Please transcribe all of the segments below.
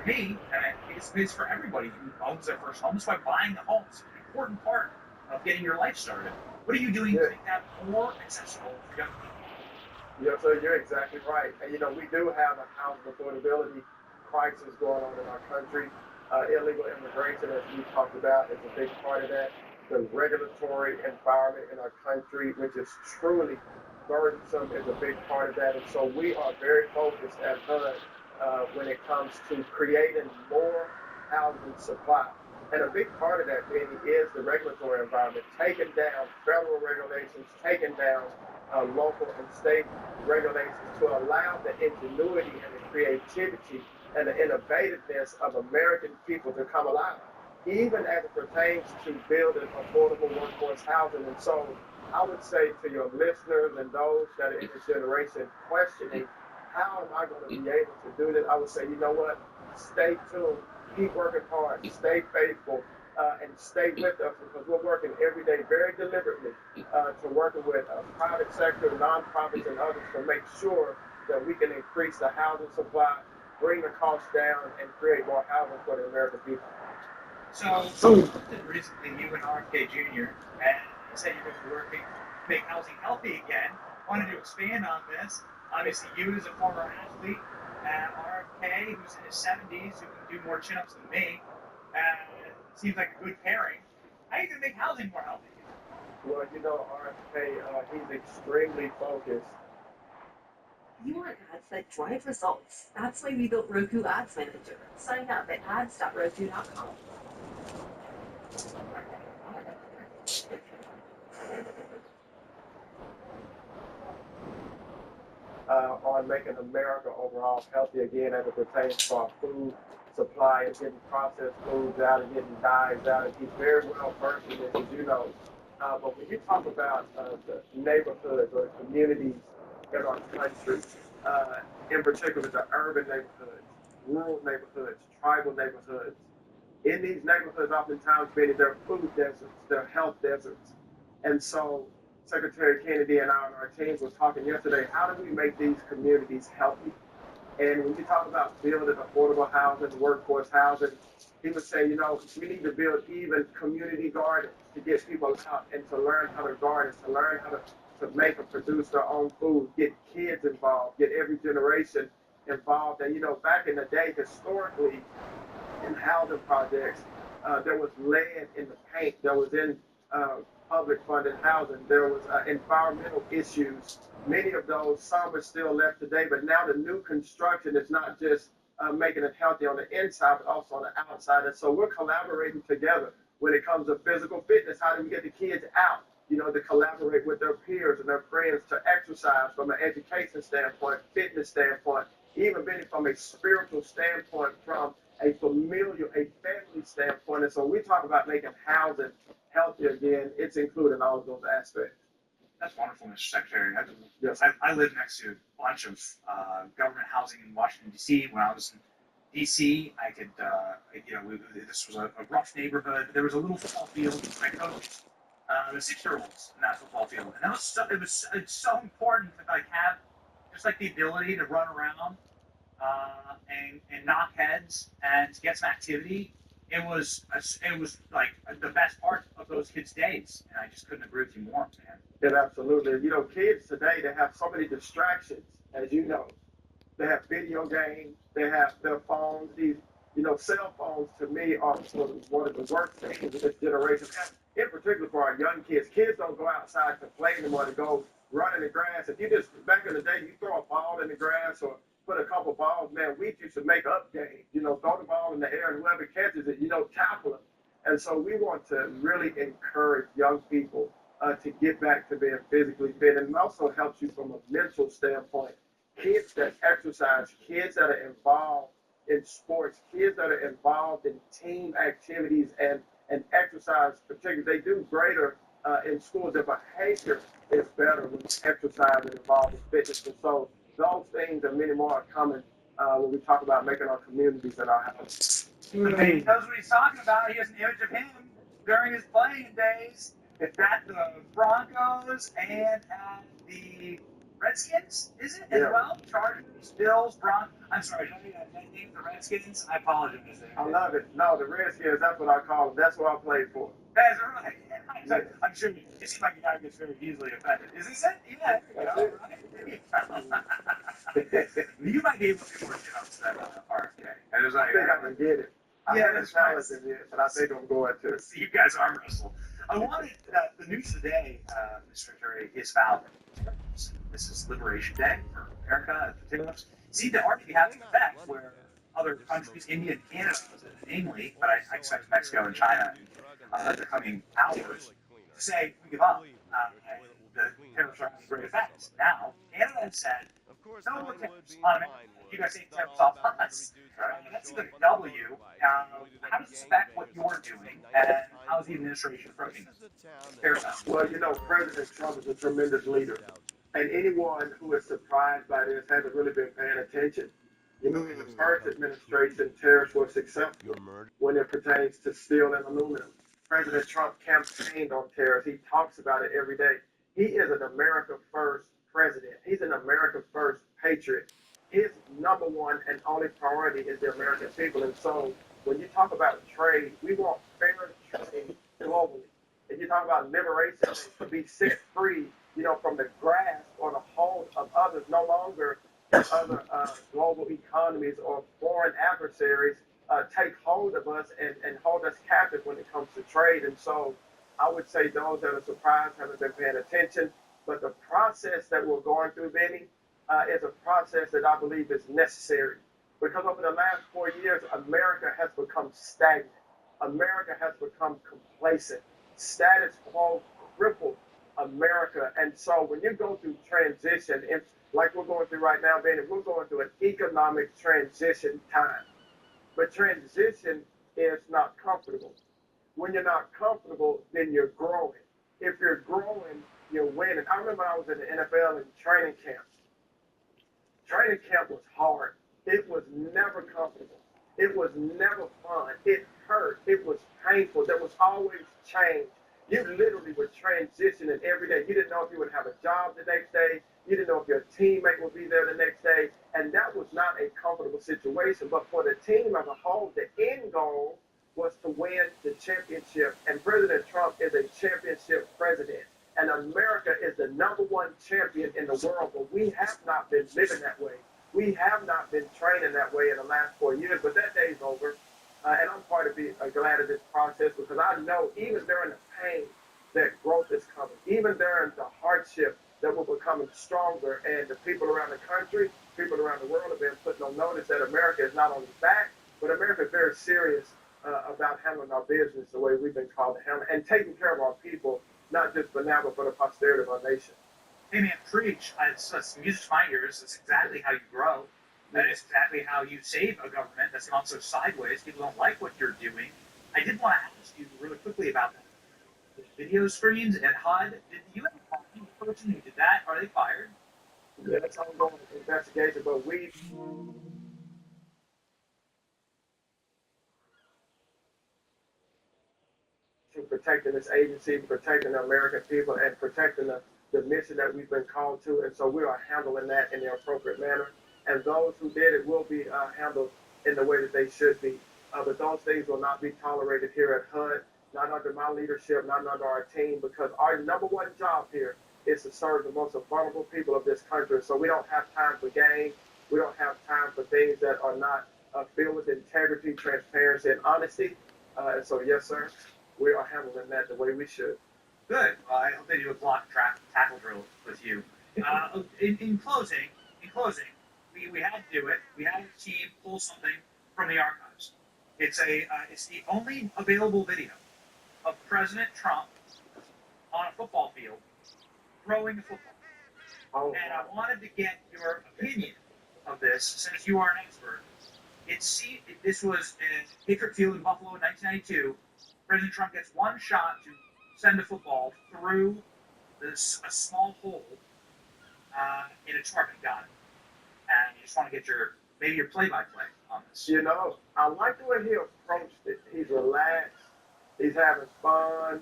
me, it's for everybody who owns their first home. That's why buying a home is an important part of getting your life started. What are you doing to Yeah, make that more accessible for young people? so you're exactly right. And we do have a housing affordability crisis going on in our country. Illegal immigration, as we talked about, is a big part of that. The regulatory environment in our country, which is truly burdensome, is a big part of that. And so we are very focused at HUD when it comes to creating more housing supply. And a big part of that, Benny, is the regulatory environment, taking down federal regulations, taking down local and state regulations to allow the ingenuity and the creativity and the innovativeness of American people to come alive, even as it pertains to building affordable workforce housing. And so I would say to your listeners and those that are in this generation questioning, how am I going to be able to do this? I would say, you know what? Stay tuned, keep working hard, stay faithful, and stay with us because we're working every day very deliberately to working with private sector, nonprofits, and others to make sure that we can increase the housing supply, bring the cost down, and create more housing for the American people. So recently, you and RFK Jr. and you said you're going to be working to make housing healthy again. Wanted to expand on this. Obviously, you as a former athlete, and RFK, who's in his 70s, who can do more chin-ups than me, seems like a good pairing. How are you going to make housing more healthy? Well, RFK, he's extremely focused. You want ads that drive results. That's why we built Roku Ads Manager. Sign up at ads.roku.com. On making America overall healthy again as it pertains to our food supply and getting processed foods out and getting dyes out. And he's very well versed in this, as you know. But when you talk about the neighborhoods or the communities in our country, in particular the urban neighborhoods, rural neighborhoods, tribal neighborhoods, in these neighborhoods, oftentimes, Benny, they're food deserts, they're health deserts. And so Secretary Kennedy and I and our teams were talking yesterday, how do we make these communities healthy? And when you talk about building affordable housing, workforce housing, he was saying, we need to build even community gardens to get people out and to learn how to garden, to learn how to make and produce their own food, get kids involved, get every generation involved. And, back in the day, historically, in housing projects, there was lead in the paint, there was in public funded housing, there was environmental issues. Many of those, some are still left today, but now the new construction is not just making it healthy on the inside, but also on the outside. And so we're collaborating together when it comes to physical fitness. How do we get the kids out, to collaborate with their peers and their friends to exercise from an education standpoint, fitness standpoint, even being from a spiritual standpoint, from a familial, a family standpoint. And so we talk about making housing healthy again. It's including all of those aspects. That's wonderful, Mr. Secretary. Yes. I live next to a bunch of government housing in Washington, D.C. When I was in D.C., I could, this was a rough neighborhood. There was a little football field. I coached the 6-year-olds in that football field. And it's so important to have just the ability to run around and knock heads and to get some activity. It was like the best part of those kids' days, and I just couldn't agree with you more, man. Yeah, absolutely. Kids today, they have so many distractions, as you know. They have video games, they have their phones. These, cell phones to me are one of the worst things of this generation. And in particular for our young kids. Kids don't go outside to play anymore, to go run in the grass. If you just, back in the day, you throw a ball in the grass or put a couple balls, man, we used to make up games. Throw the ball in the air and whoever catches it, tackle them. And so we want to really encourage young people to get back to being physically fit. And it also helps you from a mental standpoint. Kids that exercise, kids that are involved in sports, kids that are involved in team activities and exercise, particularly, they do greater in school. Their behavior is better when exercise and involved in fitness. And so those things and many more are coming when we talk about making our communities and our houses. He knows what he's talking about. He has an image of him during his playing days at the Broncos and at the Redskins, is it as Yeah. well? Chargers, Bills, Broncos. I'm sorry, did I name the Redskins? I apologize there. I love it. No, the Redskins, that's what I call them. That's what I played for. That's right. Yeah. I'm sure it seems like a guy gets very easily offended. Is this it? Yeah, That's you it. right. You might be able to do more jumps than RFK. And it was I like, think I can get it. I Yeah, haven't that's right. challenged him yet, but I think I'm going to. you guys arm wrestle. I wanted the news today, Mr. Attorney, is about terrorism. This is Liberation Day for America. The terrorists seem to already be having an effect where other countries, India and Canada, namely, but I expect Mexico and China in the coming hours, to say we give up. The tariffs are having great effects. Now, Canada has said no more tariffs on America. You guys take tariffs off us. That's a good W. How does this affect what you're doing, and how is the administration approaching this? Well, you know, President Trump is a tremendous leader. And anyone who is surprised by this hasn't really been paying attention. You know, in the first administration, tariffs were successful when it pertains to steel and aluminum. President Trump campaigned on tariffs. He talks about it every day. He is an America First president. He's an America First patriot. His number one and only priority is the American people. And so when you talk about trade, we want fair trade globally. If you talk about liberation, to be set free, you know, from the grasp or the hold of others, no longer other global economies or foreign adversaries take hold of us and hold us captive when it comes to trade. And so I would say those that are surprised haven't been paying attention. But the process that we're going through, Benny, is a process that I believe is necessary. Because over the last 4 years, America has become stagnant. America has become complacent. Status quo crippled America. And so when you go through transition, it's like we're going through right now, Benny, we're going through an economic transition time. But transition is not comfortable. When you're not comfortable, then you're growing. If you're growing, you're winning. I remember I was in the NFL in training camp. Training camp was hard. It was never comfortable. It was never fun. It hurt. It was painful. There was always change. You literally were transitioning every day. You didn't know if you would have a job the next day. You didn't know if your teammate would be there the next day. And that was not a comfortable situation. But for the team as a whole, the end goal was to win the championship. And President Trump is a championship president. And America is the number one champion in the world. But we have not been living that way. We have not been training that way in the last 4 years. But that day's over. And I'm part of being glad of this process because I know even during the pain that growth is coming, even during the hardship that we're becoming stronger, and the people around the country, people around the world have been putting on notice that America is not only back, but America is very serious about handling our business the way we've been called to handle and taking care of our people, not just for now, but for the posterity of our nation. Hey man, preach. It's music to my ears. It's exactly how you grow. That is exactly how you save a government that's gone so sideways. People don't like what you're doing. I did want to ask you really quickly about that. The video screens at HUD. Did you have a parking person who did that? Are they fired? Yeah, it's ongoing investigation, but we to protecting this agency, protecting the American people, and protecting the mission that we've been called to. And so we are handling that in the appropriate manner. And those who did it will be handled in the way that they should be. But those things will not be tolerated here at HUD, not under my leadership, not under our team, because our number one job here is to serve the most vulnerable people of this country. So we don't have time for games. We don't have time for things that are not filled with integrity, transparency, and honesty. And so, yes, sir, we are handling that the way we should. Good. Well, I hope they do a block tackle drill with you. In closing, we had to do it. We had a team pull something from the archives. It's the only available video of President Trump on a football field throwing a football. Oh, And I wanted to get your opinion of this, since you are an expert. This was in Patriot Field in Buffalo in 1992. President Trump gets one shot to send a football through a small hole in a target gun. And I just want to get your play-by-play on this. you know, I like the way he approached it. He's relaxed. He's having fun.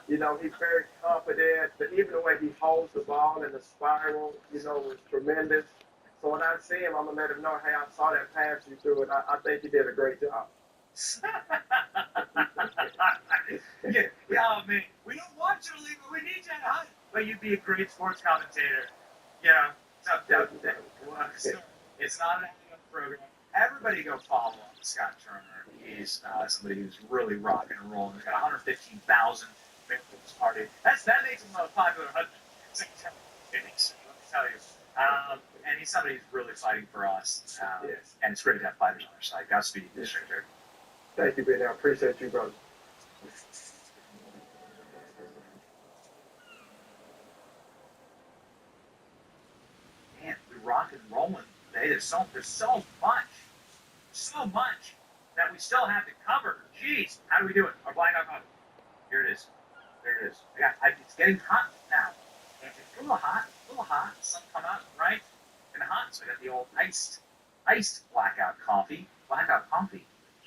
You know, he's very confident. But even the way he holds the ball in the spiral, you know, was tremendous. So when I see him, I'm gonna let him know, hey, I saw that pass you threw, and I think you did a great job. Yeah, man, we don't want you to leave, but we need you to hunt. But you'd be a great sports commentator. Yeah, it's not an academic program. Everybody go follow Scott Turner. He's somebody who's really rocking and rolling. He's got 115,000 victims party. That makes him a popular hunter. Let me tell you. And he's somebody who's really fighting for us. Yes. And it's great to have fighters on our side. Godspeed, District. Thank you, Benny. I appreciate you, brother. Man, we rock and rolling today. There's so much that we still have to cover. Jeez, how do we do it? Our blind eye. Here it is. There it is. It's getting hot now. It's a little hot. Sun come out, right? And hot. So we got the old iced blackout coffee. Blackout coffee,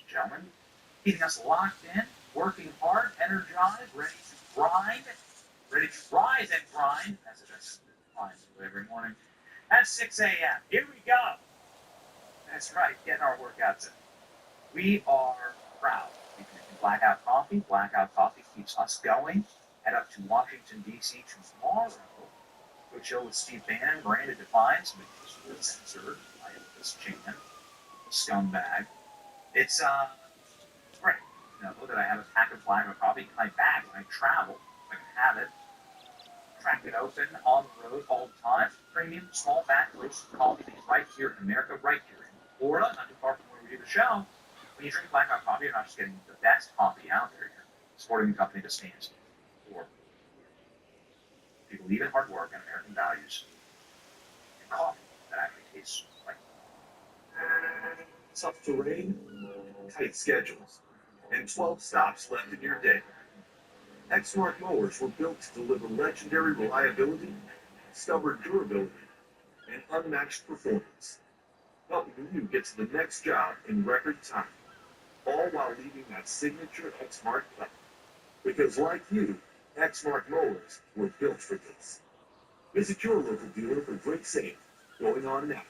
gentlemen. Keeping us locked in, working hard, energized, ready to grind, ready to rise and grind. That's the best line every morning. At 6 a.m. Here we go. That's right, getting our workouts in. We are proud. We can Blackout Coffee. Blackout Coffee keeps us going. Head up to Washington, D.C. tomorrow. Go chill with Steve Bannon, Miranda Devine, somebody who's censored by this Chan, scumbag. It's great. You know that I have a pack of Blackout Coffee in my bag when I travel. I can have it. Crack it open on the road all the time. Premium, small batch, roasted coffee made right here in America, right here in Florida, not too far from where we do the show. When you drink Blackout Coffee, you're not just getting the best coffee out there. You're supporting the company that stands for people believe in hard work and American values. And coffee that actually tastes like. Tough terrain, tight schedules, and 12 stops left in your day. Exmark mowers were built to deliver legendary reliability, stubborn durability, and unmatched performance, helping you get to the next job in record time, all while leaving that signature Exmark cut. Because like you, Exmark mowers were built for this. Visit your local dealer for great savings going on now.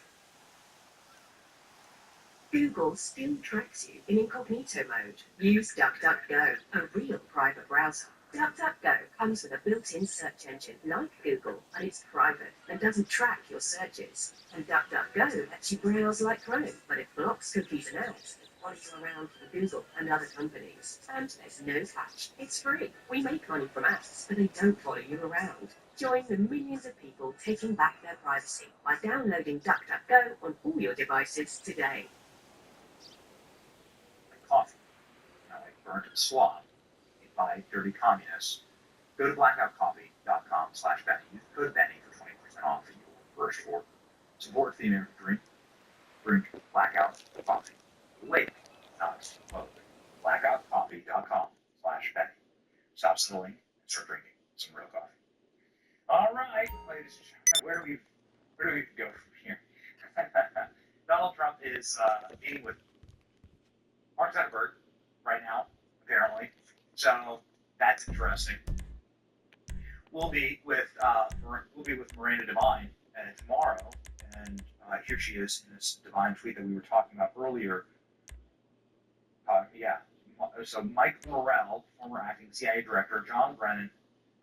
Google still tracks you in incognito mode. Use DuckDuckGo, a real private browser. DuckDuckGo comes with a built-in search engine like Google, and it's private and doesn't track your searches. And DuckDuckGo lets you browse like Chrome, but it blocks cookies and ads that wander around for Google and other companies. And there's no catch. It's free. We make money from ads, but they don't follow you around. Join the millions of people taking back their privacy by downloading DuckDuckGo on all your devices today. Coffee, not like burnt and swab, by dirty communists. Go to blackoutcoffee.com/Benny. Use code Benny for 20% off your first order. Support the American dream. Drink Blackout Coffee. Wait, not smoke. Blackoutcoffee.com/Benny. Stop smoking and start drinking some real coffee. All right, ladies and gentlemen, where do we go from here? Donald Trump is meeting with Mark Zuckerberg right now, apparently. So that's interesting. We'll be with Miranda Devine tomorrow, and here she is in this Devine tweet that we were talking about earlier. So Mike Morrell, former acting CIA director, John Brennan,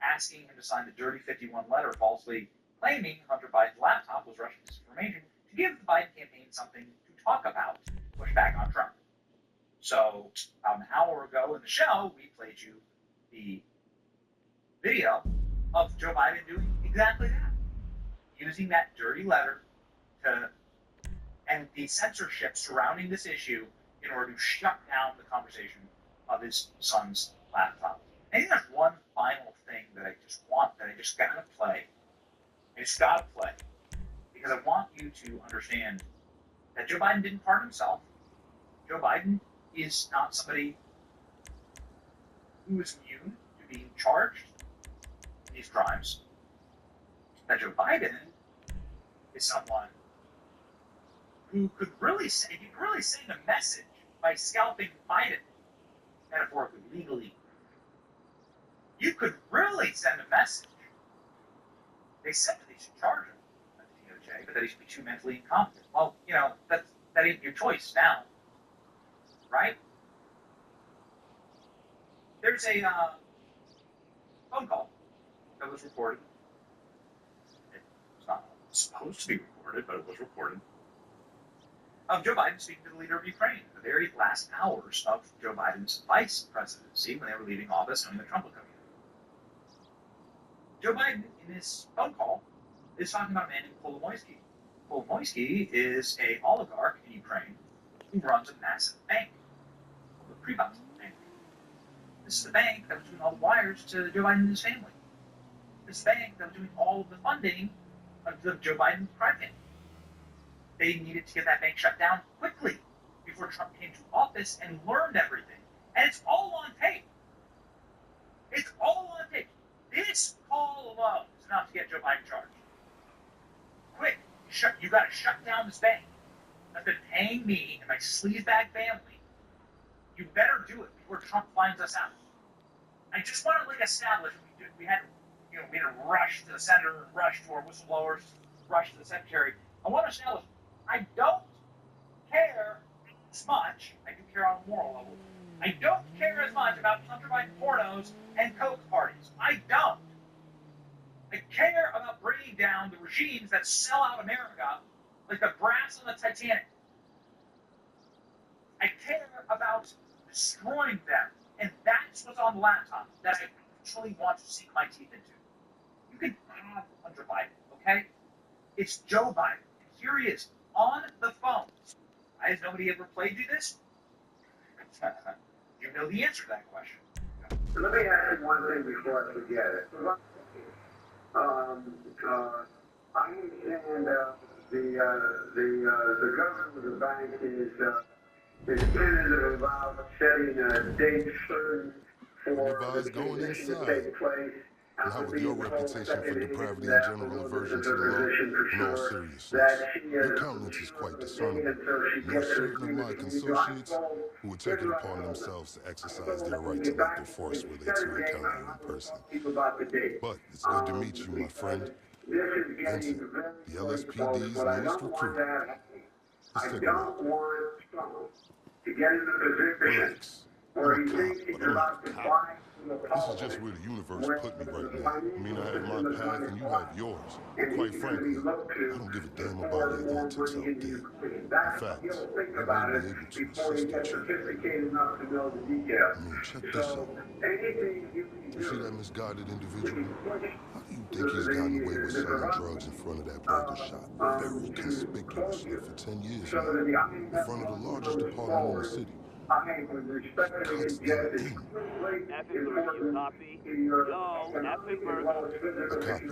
asking him to sign the Dirty 51 letter, falsely claiming Hunter Biden's laptop was Russian disinformation, to give the Biden campaign something to talk about, push back on Trump. So about an hour ago in the show, we played you the video of Joe Biden doing exactly that, using that dirty letter and the censorship surrounding this issue in order to shut down the conversation of his son's laptop. I think there's one final thing that I just gotta play. Because I want you to understand that Joe Biden didn't pardon himself. Joe Biden is not somebody who is immune to being charged in these crimes. That Joe Biden is someone who could really send a message by scalping Biden, metaphorically, legally. you could really send a message. They said that they should charge him at the DOJ, but that he should be too mentally incompetent. Well, you know, that ain't your choice now, right? There's a phone call that was recorded. It's not supposed to be recorded, but it was recorded. Of Joe Biden speaking to the leader of Ukraine, the very last hours of Joe Biden's vice presidency when they were leaving office, knowing that Trump was coming in. Joe Biden, in this phone call, is talking about a man named Kolomoisky. Kolomoisky is an oligarch in Ukraine who runs a massive bank, the Privat Bank. This is the bank that was doing all the wires to Joe Biden and his family. This bank that was doing all of the funding of Joe Biden's private family. They needed to get that bank shut down quickly before Trump came to office and learned everything. And it's all on tape. It's all on tape. This call alone is enough to get Joe Biden charged. Quick, you got to shut down this bank that's been paying me and my sleazebag family. You better do it before Trump finds us out. I just want to establish we had to rush to the senator, rush to our whistleblowers, rush to the secretary. I want to establish I don't care as much. I do care on a moral level. I don't care as much about Hunter Biden pornos and coke parties. I don't. I care about bringing down the regimes that sell out America like the brass on the Titanic. I care about destroying them. And that's what's on the laptop that I actually want to sink my teeth into. You can have Hunter Biden, okay? It's Joe Biden. And here he is on the phone. Why has nobody ever played you this? You know the answer to that question. Let me ask you one thing before I forget it. I understand the government of the bank is tentative about setting a date certain for the transition to take place. Now, with your reputation for depravity and general aversion to the law, in all seriousness, your countenance is quite discernible. And there are certain of my consociates who would take it upon themselves to exercise their right to make their force were they to encounter you in person. But it's good to meet you, my friend. Vincent, the LSPD's newest recruit. Let's take a look. Relax. I'm a cop, but I'm not a cop. This is just where the universe put me right now. I mean, I have my path and you have yours. Quite frankly, I don't give a damn about your antics out there. In fact, I may be able to assist at you. I mean, check this out. You see that misguided individual? How do you think he's gotten away with selling drugs in front of that burger shop? Very conspicuously for 10 years now. In front of the largest department in the city. Cops got in. Effing burger, you copy? Yo, effing burger. A copy.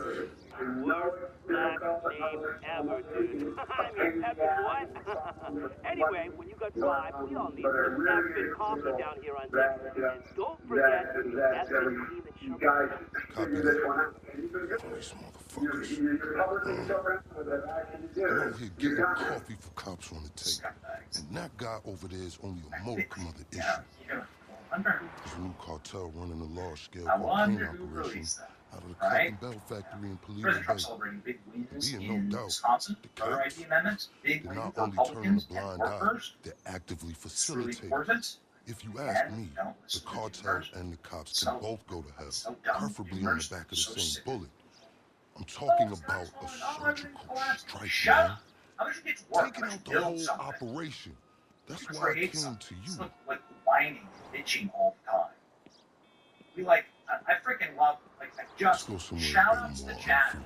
Worst last name ever, dude. I mean, effing what? Anyway, when you got five, we all need some effing coffee down here on deck. And don't forget the effing team that you Copy that. Oh, these motherfuckers. I'm out here getting coffee for cops on the tape. And that guy over there is only a modicum of the issue. There's a new cartel running a large-scale cocaine operation out of the Cotton Bell factory in Paleto Bay. Being no doubt, the cops, they're not only turning a blind eye, they're actively facilitating. If you ask me, the cartel and the cops can both go to hell, preferably on the back of the same bullet. I'm talking about a surgical strike, man. Taking out the whole operation. That's why I came to you. Like whining, bitching all the time. I freaking love, I just shout out to the chat,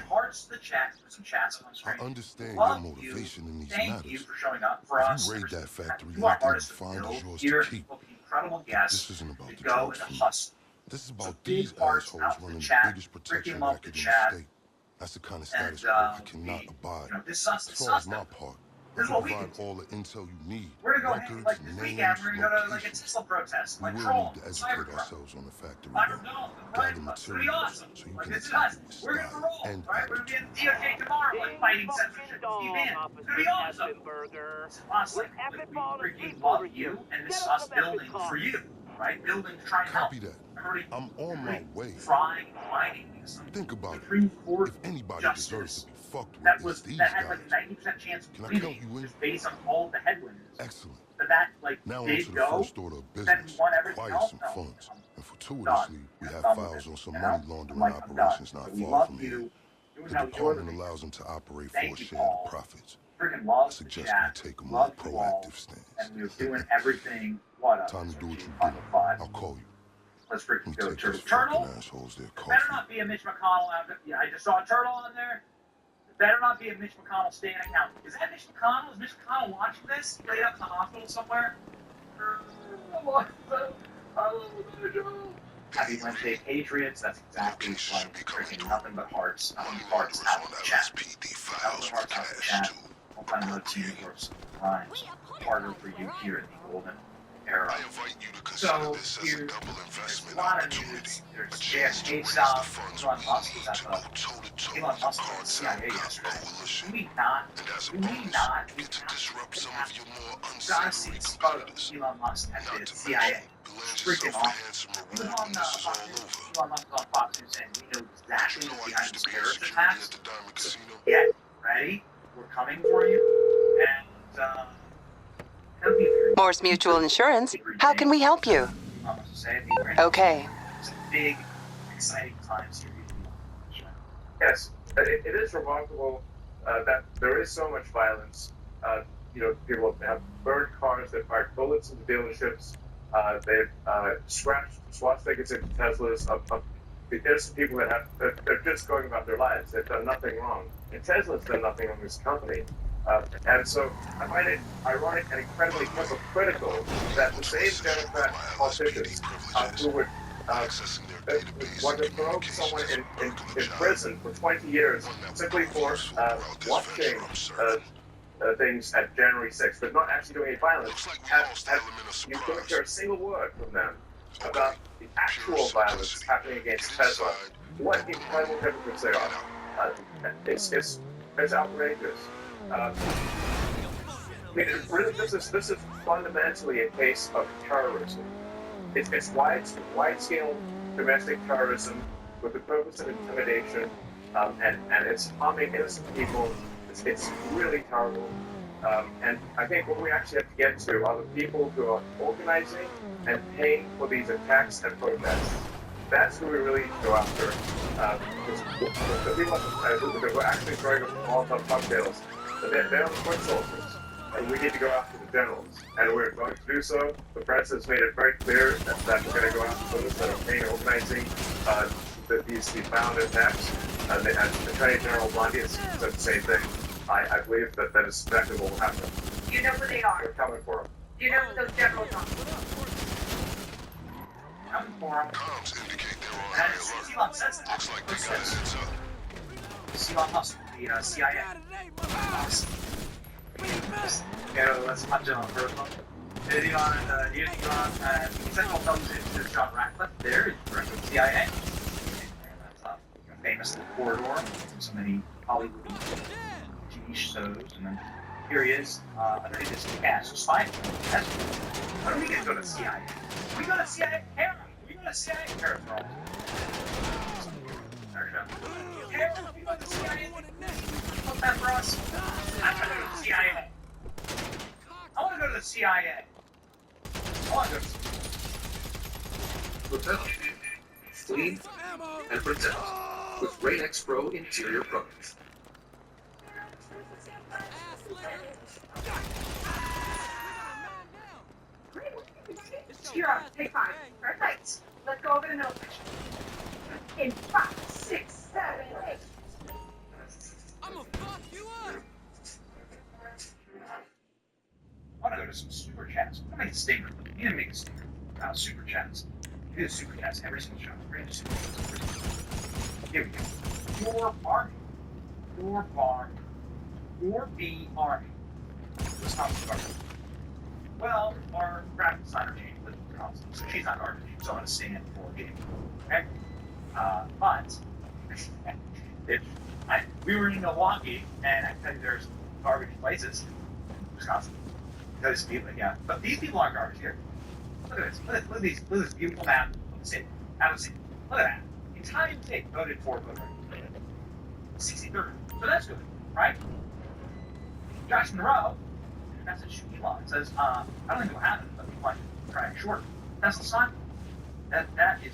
hearts to the chat, put some chats on screen. I understand love your motivation in these Thank matters. you for showing up for us. If you raid that factory, You are anything you artists find of is yours here, to keep. incredible guests This isn't about to the go drugs and for me. hustle. This is about Big these hearts assholes out to the running the chat. biggest protection Freaking love racket the in chat. the state. That's the kind of status quo I cannot abide. This As far as my part, I This is what we provide can all the intel you need. We're gonna go Records, like this names, weekend. We're gonna go to a locations. Tesla protest, We like will troll, need to educate cybercrime. ourselves on the factory, $500 though. for Gather the it's gonna be materials awesome. so you Like can this is attack us. with We're gonna style roll, and right? We're gonna be at attitude. the DOJ tomorrow, like Ding fighting fucking censorship. dong, Steve Bannon. It's Officer gonna be awesome. Effenberger. It's awesome. We're effing We falling freaking asleep love over you, here. and this Get is us us some effing building for coffee. you. right? Building to try and help. Copy that. Everybody, I'm on my way. Trying, fighting these. Think about it. Supreme Court If anybody justice deserves to be fucked with, that it's these had guys. like a 90% chance of Can I winning count you in? just based on all the headwinds. Excellent. But that like Now on did to the go, first order of then business. won everything Acquire else. some No, funds. And fortuitously, done. we have Done with files it, on some you money know? laundering I'm like, I'm operations done. not We far love from you. here. Doing The how you're department doing. allows them to operate Thank for a you, share of Paul. the profits. Freaking I love the suggest chat. we take a more Love you all. proactive stance. And we were doing everything. What up? Time to do what you do. Final five. I'll call you. Let's Let freaking me go, take Turtle. these fucking Turtle? assholes their It better coffee. not be a Mitch McConnell. Yeah, I just saw a turtle on there. It better not be a Mitch McConnell staying account. Is that Mitch McConnell? Is Mitch McConnell watching this? Laid up in the hospital somewhere? Happy Wednesday, Patriots. That's exactly like freaking nothing but hearts. Nothing but hearts out of the chat. Nothing but hearts out of the chat. I'll find another team works line harder for you here in the golden era. I invite you to consider this as a double There's investment a lot of opportunity. news. A There's chance to JFK raise the stuff. funds Elon we Musk need was at to the go toe-to-toe Elon with the Musk was at the CIA cartel yesterday. coalition. Do we not? And as a Do we bonus, not? We get to have disrupt some have of your more gotta see unsavory this competitors. photo. Elon Musk at Not the to CIA. mention, you land Freaking yourself a awesome. handsome He was reward on when this is Fox all News. over. Elon Musk was on Fox News saying we know exactly You know what's I behind used the to be in terrorist security attacks. at the Diamond Casino. Get ready. We're coming for you. And it'll be very Morse Mutual Insurance. How can we help you? Okay. It's a big, exciting times here. Yes, it is remarkable that there is so much violence. People have burned cars, they've fired bullets into dealerships, they've scratched swastikas into Teslas. There's some people that they're just going about their lives. They've done nothing wrong. And Tesla's done nothing wrong this company. And so I find it ironic and incredibly hypocritical that the same Democrat politicians who would want to throw someone in prison for 20 years simply for watching things at January 6th, but not actually doing any violence. You don't hear a single word from them about the actual violence happening against Tesla. What incredible hypocrites they are. It's outrageous. Really, this is fundamentally a case of terrorism. It's wide-scale domestic terrorism with the purpose of intimidation, and it's harming innocent people. It's really terrible. And I think what we actually have to get to are the people who are organizing and paying for these attacks and protests. That's who we really need to go after. The people who are actually throwing Molotov cocktails, they're the foot soldiers. And we need to go after the generals. And we're going to do so. The press has made it very clear that we're going to go after those that are paying organizing these violent attacks. And Attorney General Blondie has said the same thing. I believe that is exactly what will happen. Do you know who they are? We're coming for them. Do you know who those generals are? Coming for them. Comms indicate they're on And high alert. Elon says that. Looks like they got a heads up. Elon Musk, the CIA. Let's punch it on the first one. Elon, he said all thumbs into John Ratcliffe. There is the director of the CIA. And that's a famous corridor. So many Hollywood TV shows. And then here he is, underneath this cast. So spy. That's when are we going to go to the CIA? We go to CIA? Harold, we go to CIA? Harold, for all. Harold, we go to the CIA? What's that for us? I'm going to go to the CIA. I want to go to the CIA. I want to go to Hotel. Clean and protect with Rain-X Pro interior products. You're up. Take 5. Perfect. Let's go over the middle section. In 5, 6, 7, 8. I'm gonna fuck you up. I want to go to some super chats. I'm going to make a stinger. You need to make a stinger. Super chats. Do the super chats every single show. We're going to do super chats every single show. Here we go. Your army. Your army. Your B army. Wisconsin Guardian. Well, our graphic designer, Jamie, lives in Wisconsin, so she's not garbage. So I'm going to stand for Jamie. Okay? But, we were in Milwaukee, and I tell you there's garbage places in Wisconsin. Those people, yeah. But these people aren't garbage here. Look at this. Look at these. Look at this beautiful map of the city. Out of the city. Look at that. The entire state voted for voter. 63rd. So that's good, right? Josh Monroe, message to Elon says, I don't think it'll happen, but people might try and short Tesla stock. That is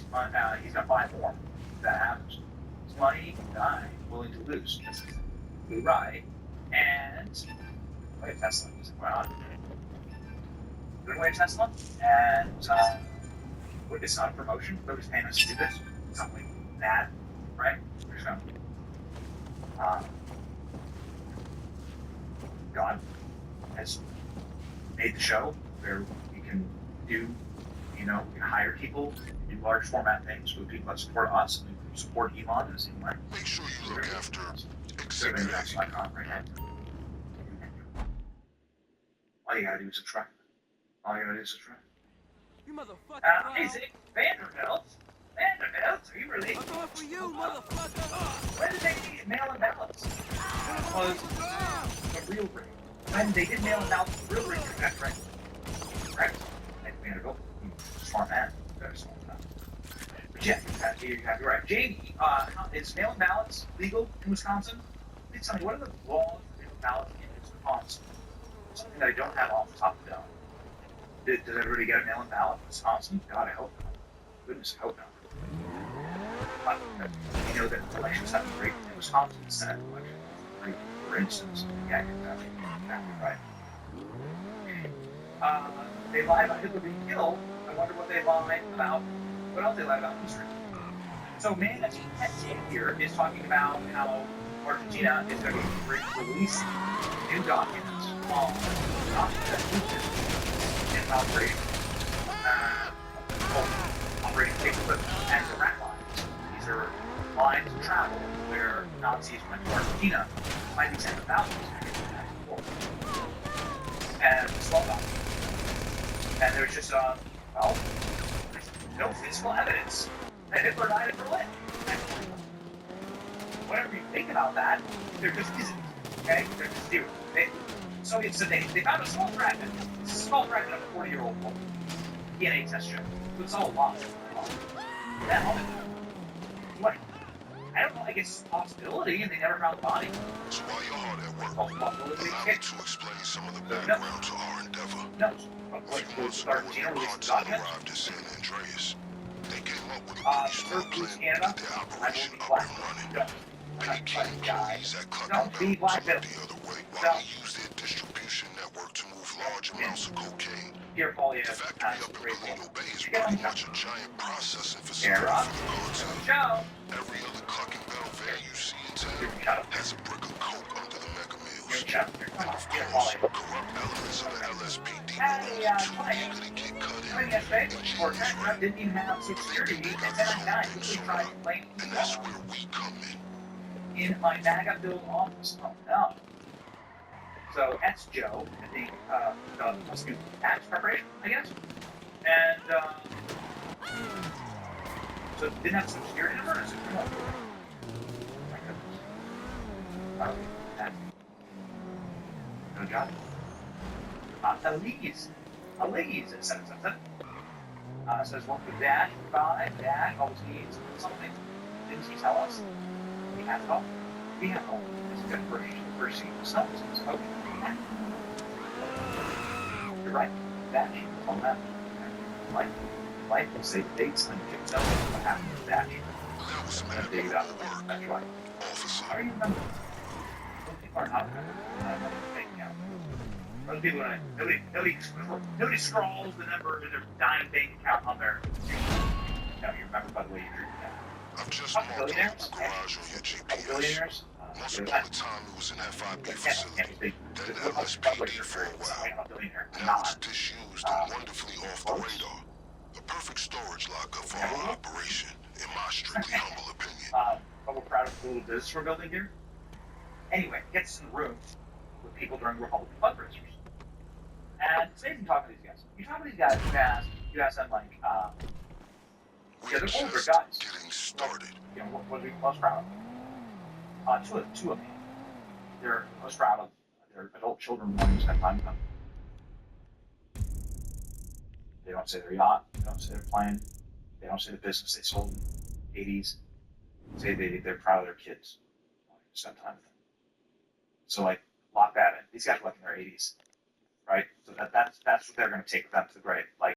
he's gonna buy more if that happens. It's money that I'm willing to lose. This is blue right. And wait a Tesla. He's like, well, good way Tesla. And it's not a promotion. Nobody's paying us to do this. It's something bad, right? We're just gonna God has made the show where we can do, we can hire people, do large format things with people that support us and support Elon in the same way. Make sure you look after All you gotta do is subscribe. You motherfucker. Isaac Vanderbilt? Are you really? I'm going for you, motherfucker. When did they mail-in ballots? Was the real ring. When they did mail-in ballots, the real ring got correct. Correct? Like Vanderbilt. Smart man. Very smart man. But yeah, you have to be right. Jamie, is mail-in ballots legal in Wisconsin? Please tell me, what are the laws for mail-in ballots in Wisconsin? Something that I don't have off the top of the dome. Does everybody get a mail-in ballot in Wisconsin? God, I hope not. Goodness, I hope not. You know that elections have been rigged in Wisconsin, Senate elections, for instance. Yeah, you're exactly right. They lie about Hitler being killed. I wonder what they lie about. What else they lie about history? So, Manatee here is talking about how Argentina is going to be releasing new documents on and operation. Operating paperclip and the rat lines. These are lines of travel where Nazis went to Argentina, might be sent thousands and small documents. And there's just, there's no physical evidence that Hitler died in Berlin. And whatever you think about that, there just isn't. Okay? There just zero. Soviets said they found a small fragment of a 40-year-old woman. DNA test show. It's all lost. Now, what? I don't know, I guess it's a possibility, and they never found the body. So while you're hard at work, allow me to explain some of the background to our endeavor. No. A few months ago, when the cartel arrived at San Andreas, they came up with a pretty smart plan to get their operation up and running. Many key employees at Club moved the other way while they used their distribution network to move large amounts of cocaine. The factory up in Galeno Bay is pretty much a giant processing facility for the cartel. Every other clucking bell van you see in town has a brick of coke under the mega meals. And of course, corrupt elements of the LSPD will illegally get cut in. The G's right. Didn't even have security. And that's where we come in. In my MAGA-filled office. Oh no. So that's Joe, I think, must do tax preparation, I guess. And, so didn't have some security number? Is it real? My goodness. That's no job. Elise at 777. Says one for Dash, 5, Dash always needs something. Didn't she tell us? We have it all. We have it all. It's a good first seat of snow. Okay. You're right. Dash on that. Life will say dates and you can tell what happened with Dash. That was some That's right. officer. How do you remember? Most people are not remember. Most people are nobody scrawls the number of their dying bank account on their. No, you remember by the way you drew that. I've just marked off the garage on your GPS. Once upon a time, it was an FIB facility, then LSPD for a while. Now it's disused and wonderfully off the radar. The perfect storage lockup for our operation, in my strictly humble opinion. But we're proud of the little business we're building here. Anyway, gets in the room with people during Republican fundraisers. And it's amazing talking to these guys. You talk to these guys, you ask them like, We're they're older just guys. getting started. You know, what are we most proud of? Two of them. They're most proud of their adult children wanting to spend time with them. They don't say their yacht. They don't say their plane. They don't say the business they sold in the 80s. Say they're proud of their kids. Spend time with them. So like lock that in. These guys are like in their 80s, right? So that's what they're going to take with them to the grave. Like